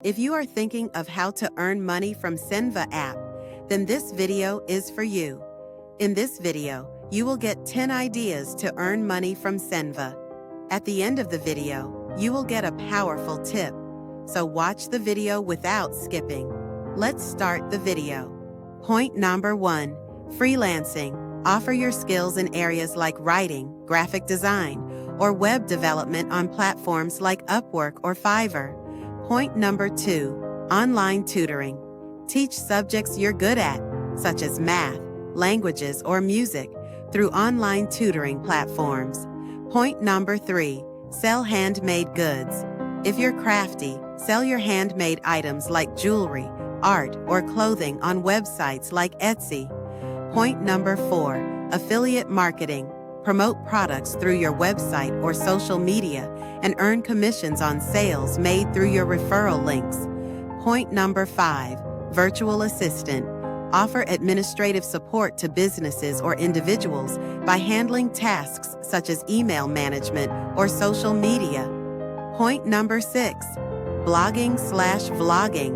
If you are thinking of how to earn money from Cenva app, then this video is for you. In this video, you will get 10 ideas to earn money from Cenva. At the end of the video, you will get a powerful tip. So watch the video without skipping. Let's start the video. Point number 1. Freelancing. Offer your skills in areas like writing, graphic design, or web development on platforms like Upwork or Fiverr. Point number 2. Online tutoring. Teach subjects you're good at, such as math, languages, or music, through online tutoring platforms. Point number 3. Sell handmade goods. If you're crafty, sell your handmade items like jewelry, art, or clothing on websites like Etsy. Point number 4. Affiliate marketing. Promote products through your website or social media and earn commissions on sales made through your referral links. Point number 5. Virtual assistant. Offer administrative support to businesses or individuals by handling tasks such as email management or social media. Point number 6. Blogging/vlogging.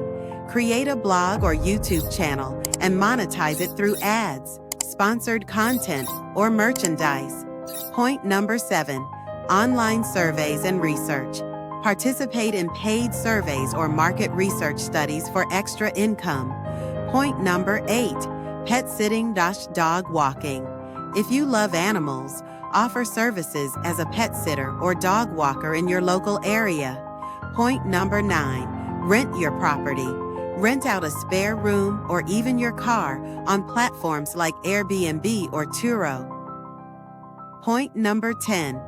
Create a blog or YouTube channel and monetize it through ads, sponsored content, or merchandise. Point number 7. Online surveys and research. Participate in paid surveys or market research studies for extra income. Point number 8. Pet sitting/dog walking. If you love animals, offer services as a pet sitter or dog walker in your local area. Point number 9. Rent your property. Rent out a spare room or even your car on platforms like Airbnb or Turo. Point number 10.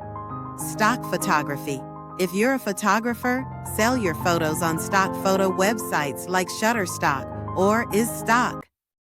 Stock photography. If you're a photographer, sell your photos on stock photo websites like Shutterstock or IsStock.